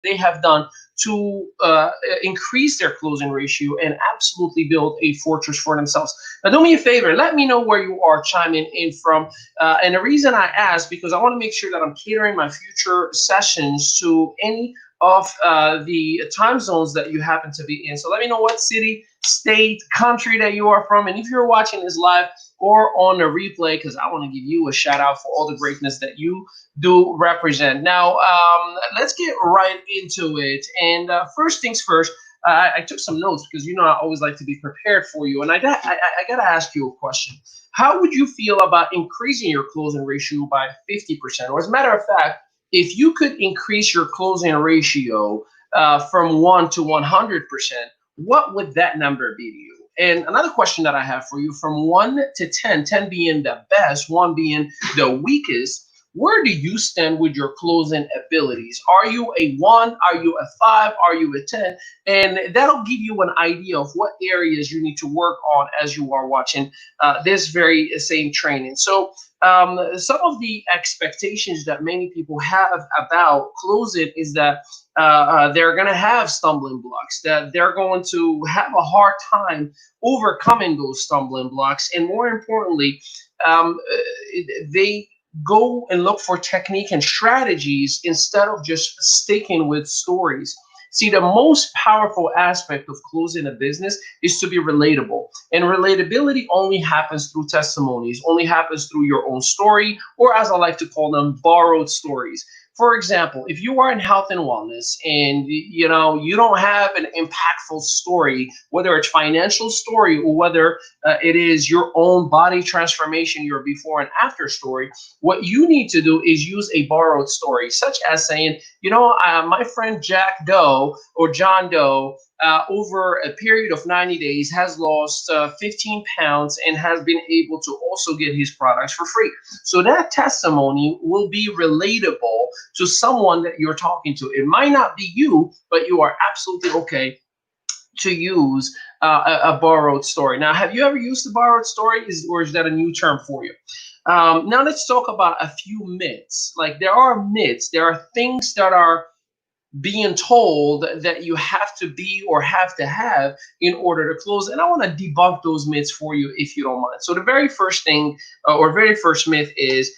they have done to increase their closing ratio and absolutely build a fortress for themselves. Now, do me a favor, let me know where you are chiming in from. And the reason I ask, because I want to make sure that I'm catering my future sessions to any of the time zones that you happen to be in. So let me know what city, state, country that you are from. And if you're watching this live or on a replay, because I want to give you a shout out for all the greatness that you do represent. Now, let's get right into it. And first things first, I took some notes because you know I always like to be prepared for you. And I got to ask you a question. How would you feel about increasing your closing ratio by 50%? Or as a matter of fact, if you could increase your closing ratio from 1 to 100%, what would that number be to you? And another question that I have for you, from 1 to 10, 10 being the best, 1 being the weakest, where do you stand with your closing abilities? Are you a 1? Are you a 5? Are you a 10? And that'll give you an idea of what areas you need to work on as you are watching this very same training. So, some of the expectations that many people have about closing is that they're going to have stumbling blocks, that they're going to have a hard time overcoming those stumbling blocks. And more importantly, they go and look for technique and strategies instead of just sticking with stories. See, the most powerful aspect of closing a business is to be relatable. And relatability only happens through testimonies, only happens through your own story, or as I like to call them, borrowed stories. For example, if you are in health and wellness and you know you don't have an impactful story, whether it's financial story or whether it is your own body transformation, your before and after story, what you need to do is use a borrowed story, such as saying, you know, my friend Jack Doe or John Doe, over a period of 90 days has lost 15 pounds and has been able to also get his products for free. So that testimony will be relatable to someone that you're talking to. It might not be you, but you are absolutely okay to use a borrowed story. Now, have you ever used a borrowed story, or is that a new term for you? Now, let's talk about a few myths. Like, there are myths, there are things that are being told that you have to be or have to have in order to close. And I want to debunk those myths for you if you don't mind. So, the very first thing or very first myth is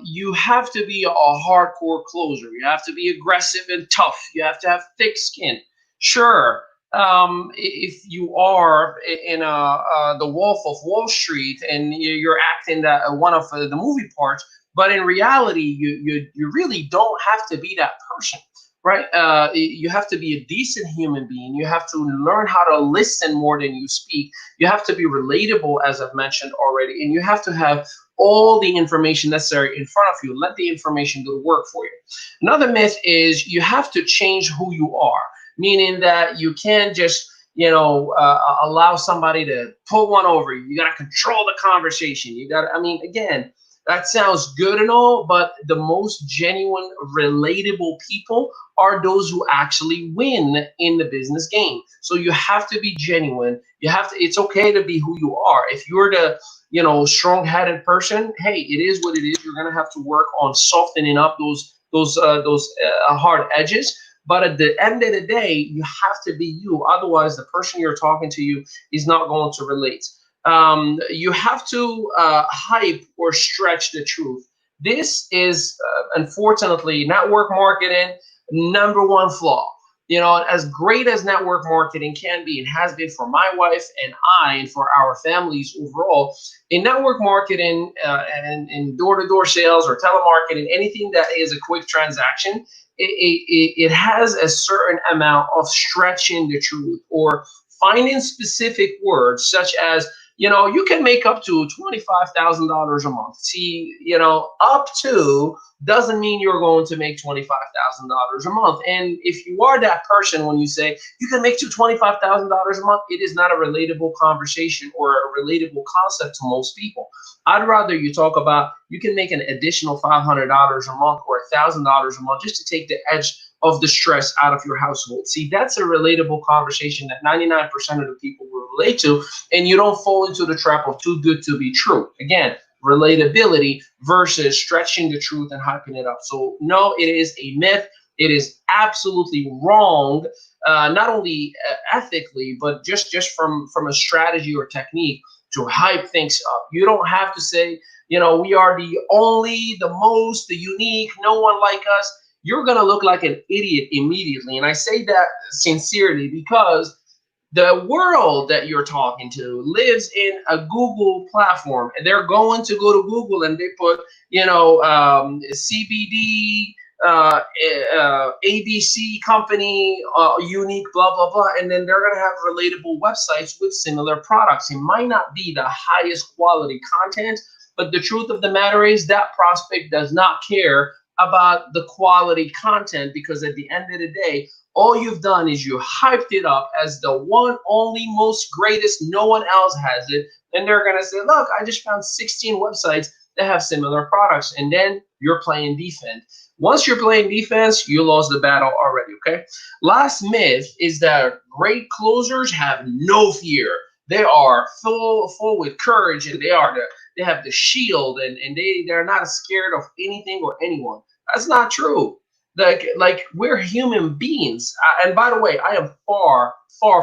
you have to be a hardcore closer. You have to be aggressive and tough. You have to have thick skin. Sure, if you are in the Wolf of Wall Street and you're acting that one of the movie parts, but in reality, you really don't have to be that person, right? You have to be a decent human being. You have to learn how to listen more than you speak. You have to be relatable, as I've mentioned already, and you have to have all the information necessary in front of you. Let the information do the work for you. Another myth is you have to change who you are, meaning that you can't just allow somebody to put one over you. You got to control the conversation. You got to, I mean, again, that sounds good and all, but the most genuine, relatable people are those who actually win in the business game. So you have to be genuine. You have to, it's okay to be who you are. If you're the, strong-headed person, hey, it is what it is. You're going to have to work on softening up those hard edges. But at the end of the day, you have to be you. Otherwise, the person you're talking to you is not going to relate. You have to hype or stretch the truth. This is, unfortunately, network marketing number one flaw. As great as network marketing can be and has been for my wife and I and for our families overall, in network marketing and in door-to-door sales or telemarketing, anything that is a quick transaction, it has a certain amount of stretching the truth or finding specific words such as, you can make up to $25,000 a month. See, up to doesn't mean you're going to make $25,000 a month. And if you are that person, when you say you can make to $25,000 a month, it is not a relatable conversation or a relatable concept to most people. I'd rather you talk about you can make an additional $500 a month or $1,000 a month just to take the edge of the stress out of your household. See, that's a relatable conversation that 99% of the people will relate to, and you don't fall into the trap of too good to be true. Again, relatability versus stretching the truth and hyping it up. So no, it is a myth. It is absolutely wrong, not only ethically, but just from a strategy or technique to hype things up. You don't have to say, we are the only, the most, the unique, no one like us. You're going to look like an idiot immediately. And I say that sincerely because the world that you're talking to lives in a Google platform, and they're going to go to Google and they put, CBD, ABC company, unique, blah, blah, blah. And then they're going to have relatable websites with similar products. It might not be the highest quality content, but the truth of the matter is that prospect does not care about the quality content, because at the end of the day, all you've done is you hyped it up as the one, only, most greatest, no one else has it. And they're going to say, look, I just found 16 websites that have similar products. And then you're playing defense. Once you're playing defense, you lost the battle already, okay? Last myth is that great closers have no fear. They are full with courage, and they have the shield, and they're not scared of anything or anyone. That's not true. Like we're human beings. And by the way, I am far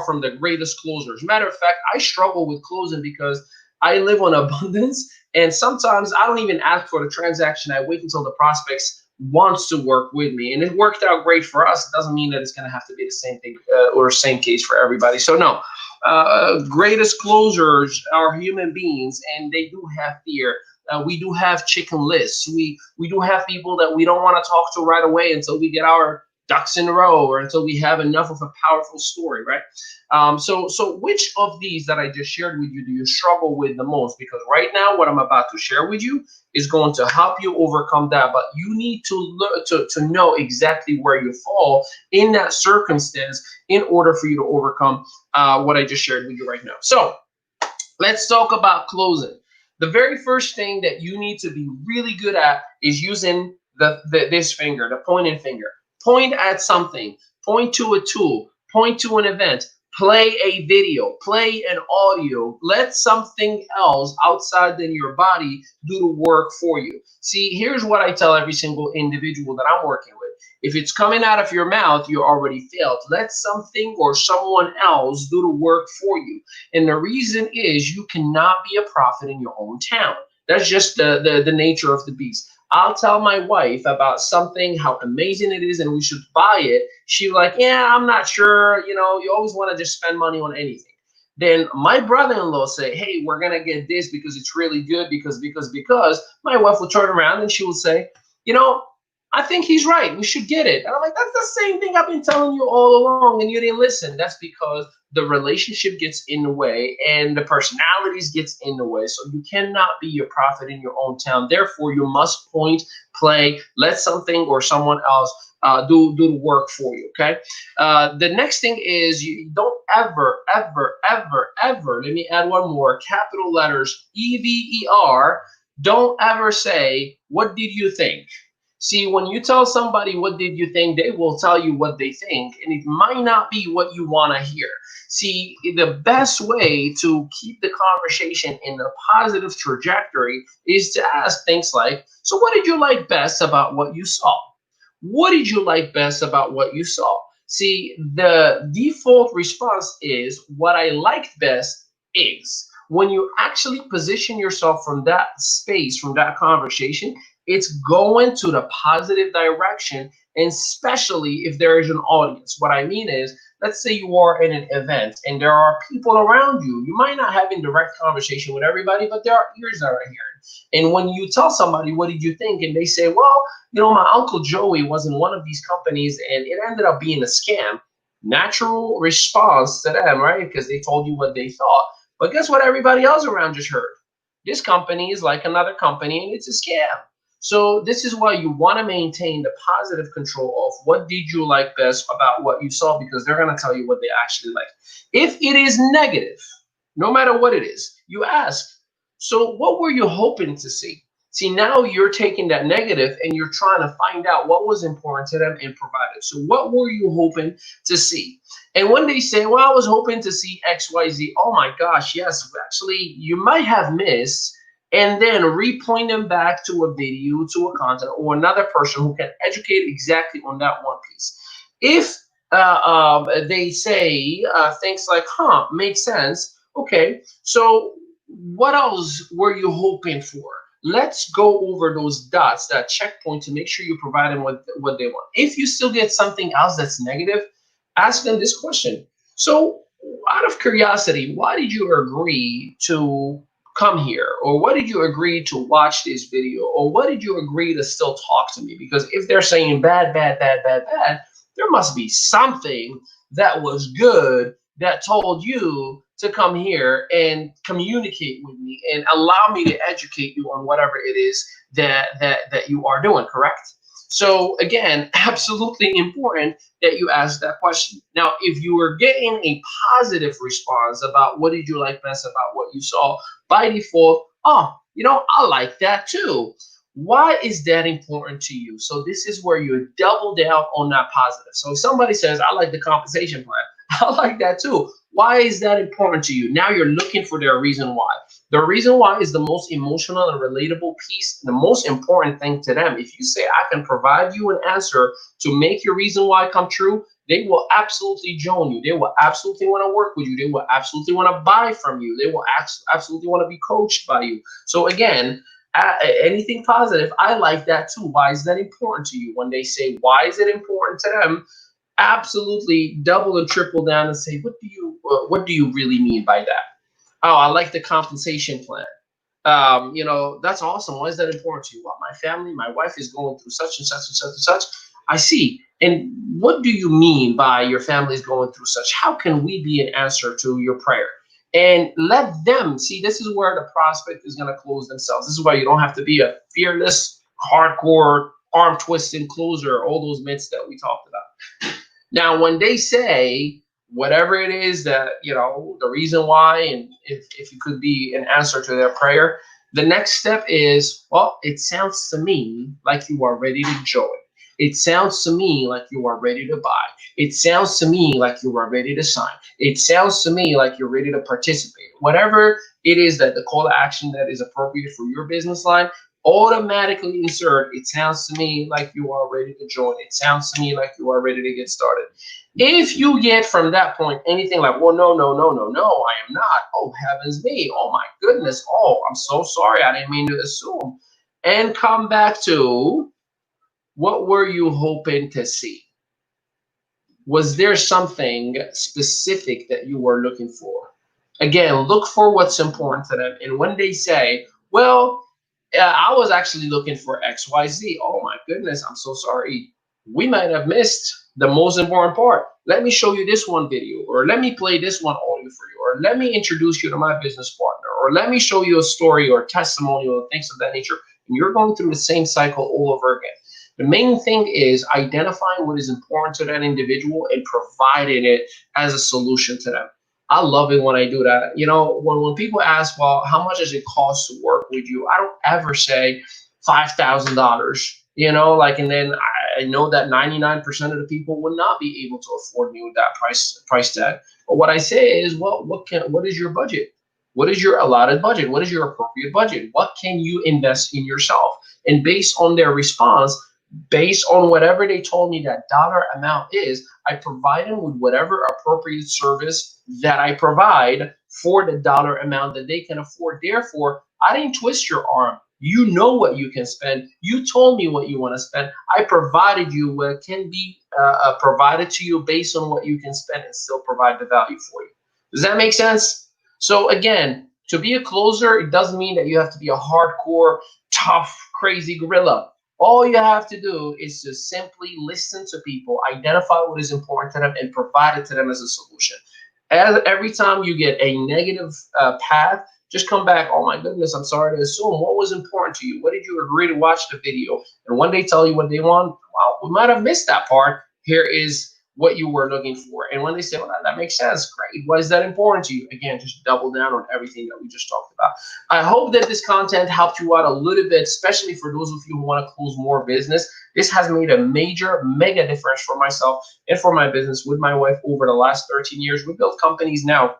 from the greatest closers. Matter of fact, I struggle with closing because I live on abundance, and sometimes I don't even ask for the transaction. I wait until the prospects wants to work with me, and it worked out great for us. It doesn't mean that it's going to have to be the same thing or same case for everybody. So no, greatest closers are human beings, and they do have fear. We do have chicken lists. We do have people that we don't want to talk to right away until we get our ducks in a row, or until we have enough of a powerful story, right? So which of these that I just shared with you do you struggle with the most? Because right now, what I'm about to share with you is going to help you overcome that. But you need to learn to know exactly where you fall in that circumstance in order for you to overcome what I just shared with you right now. So let's talk about closing. The very first thing that you need to be really good at is using this finger, the pointing finger. Point at something, point to a tool, point to an event, play a video, play an audio. Let something else outside than your body do the work for you. See, here's what I tell every single individual that I'm working with. If it's coming out of your mouth, you already failed. Let something or someone else do the work for you. And the reason is you cannot be a prophet in your own town. That's just the nature of the beast. I'll tell my wife about something, how amazing it is, and we should buy it. She's like, yeah, I'm not sure. You always want to just spend money on anything. Then my brother-in-law say, hey, we're going to get this because it's really good, because my wife will turn around and she will say, I think he's right. We should get it. And I'm like, that's the same thing I've been telling you all along, and you didn't listen. That's because the relationship gets in the way and the personalities gets in the way. So you cannot be a prophet in your own town. Therefore, you must point, play, let something or someone else do the work for you, okay? The next thing is you don't ever, let me add one more, capital letters, EVER, don't ever say, what did you think? See, when you tell somebody what did you think, they will tell you what they think, and it might not be what you want to hear. See, the best way to keep the conversation in a positive trajectory is to ask things like, so what did you like best about what you saw? What did you like best about what you saw? See, the default response is what I liked best is. When you actually position yourself from that space, from that conversation, it's going to the positive direction, and especially if there is an audience. What I mean is, let's say you are in an event and there are people around you. You might not have a direct conversation with everybody, but there are ears that are hearing. And when you tell somebody, what did you think? And they say, well, my Uncle Joey was in one of these companies and it ended up being a scam. Natural response to them, right? Because they told you what they thought. But guess what everybody else around just heard? This company is like another company and it's a scam. So this is why you want to maintain the positive control of what did you like best about what you saw, because they're going to tell you what they actually like. If it is negative, no matter what it is, you ask, so what were you hoping to see? See, now you're taking that negative and you're trying to find out what was important to them and provide it. So what were you hoping to see? And when they say, well, I was hoping to see XYZ, oh my gosh, yes, actually, you might have missed and then repoint them back to a video, to a content, or another person who can educate exactly on that one piece. If they say things like, huh, makes sense. Okay, so what else were you hoping for? Let's go over those dots, that checkpoint, to make sure you provide them what they want. If you still get something else that's negative, ask them this question. So, out of curiosity, why did you agree to come here? Or what did you agree to watch this video? Or what did you agree to still talk to me? Because if they're saying bad, bad, bad, bad, bad, there must be something that was good that told you to come here and communicate with me and allow me to educate you on whatever it is that you are doing, correct? So again, absolutely important that you ask that question. Now, if you are getting a positive response about what did you like best about what you saw, by default, oh, I like that too. Why is that important to you? So this is where you double down on that positive. So if somebody says, I like the compensation plan, I like that too. Why is that important to you? Now you're looking for their reason why. The reason why is the most emotional and relatable piece, the most important thing to them. If you say, I can provide you an answer to make your reason why come true, they will absolutely join you. They will absolutely want to work with you. They will absolutely want to buy from you. They will absolutely want to be coached by you. So again, anything positive, I like that too. Why is that important to you? When they say, why is it important to them? Absolutely double and triple down and say, what do you really mean by that? Oh, I like the compensation plan. That's awesome. Why is that important to you? Well, my family, my wife is going through such and such and such and such. I see. And what do you mean by your family is going through such? How can we be an answer to your prayer? And let them see. This is where the prospect is going to close themselves. This is why you don't have to be a fearless, hardcore, arm twisting closer, all those myths that we talked about. Now, when they say whatever it is that, the reason why, and if you could be an answer to their prayer, the next step is, well, it sounds to me like you are ready to join. It sounds to me like you are ready to buy. It sounds to me like you are ready to sign. It sounds to me like you're ready to participate. Whatever it is that the call to action that is appropriate for your business line, automatically insert, it sounds to me like you are ready to join. It sounds to me like you are ready to get started. If you get from that point anything like, well, no, no, no, no, no, I am not. Oh, heavens me. Oh, my goodness. Oh, I'm so sorry. I didn't mean to assume. And come back to, what were you hoping to see? Was there something specific that you were looking for? Again, look for what's important to them. And when they say, well, I was actually looking for XYZ. Oh my goodness, I'm so sorry. We might have missed the most important part. Let me show you this one video, or let me play this one audio for you, or let me introduce you to my business partner, or let me show you a story or testimonial or things of that nature. And you're going through the same cycle all over again. The main thing is identifying what is important to that individual and providing it as a solution to them. I love it when I do that. When people ask, well, how much does it cost to work with you? I don't ever say $5,000, and then I know that 99% of the people would not be able to afford me with that price tag. But what I say is, well, what is your budget? What is your allotted budget? What is your appropriate budget? What can you invest in yourself? And based on their response, based on whatever they told me that dollar amount is, I provide them with whatever appropriate service that I provide for the dollar amount that they can afford. Therefore, I didn't twist your arm. You know what you can spend. You told me what you want to spend. I provided you what can be provided to you based on what you can spend and still provide the value for you. Does that make sense? So again, to be a closer, it doesn't mean that you have to be a hardcore, tough, crazy gorilla. All you have to do is to simply listen to people, identify what is important to them, and provide it to them as a solution. Every time you get a negative path, just come back. Oh my goodness, I'm sorry to assume. What was important to you? What did you agree to watch the video? And when they tell you what they want, well, we might have missed that part. Here is what you were looking for. And when they say, well, that makes sense, great. Why is that important to you? Again, just double down on everything that we just talked about. I hope that this content helped you out a little bit, especially for those of you who want to close more business. This has made a major, mega difference for myself and for my business with my wife over the last 13 years. We built companies now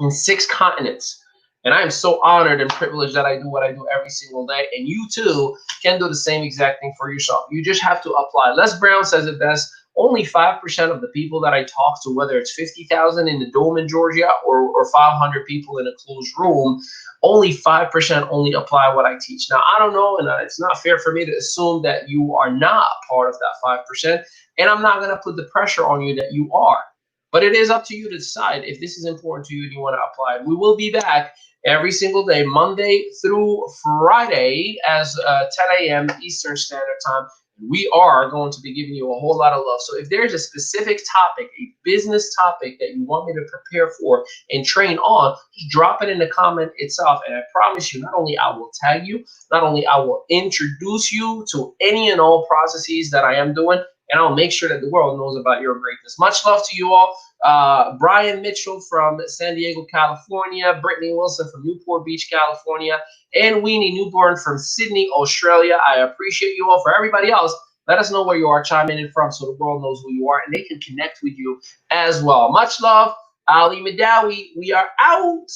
in 6 continents. And I am so honored and privileged that I do what I do every single day. And you too can do the same exact thing for yourself. You just have to apply. Les Brown says it best. Only 5% of the people that I talk to, whether it's 50,000 in the dome in Georgia or 500 people in a closed room, only 5% only apply what I teach. Now, I don't know, and it's not fair for me to assume that you are not part of that 5%. And I'm not going to put the pressure on you that you are. But it is up to you to decide if this is important to you and you want to apply it. We will be back every single day, Monday through Friday, as 10 a.m. Eastern Standard Time. We are going to be giving you a whole lot of love. So if there's a specific topic, a business topic that you want me to prepare for and train on, just drop it in the comment itself. And I promise you, not only I will tag you, not only I will introduce you to any and all processes that I am doing, and I'll make sure that the world knows about your greatness. Much love to you all. Brian Mitchell from San Diego, California, Brittany Wilson from Newport Beach, California, and Weenie Newborn from Sydney, Australia. I appreciate you all. For everybody else, let us know where you are chiming in from so the world knows who you are and they can connect with you as well. Much love. Ali Madawi, we are out.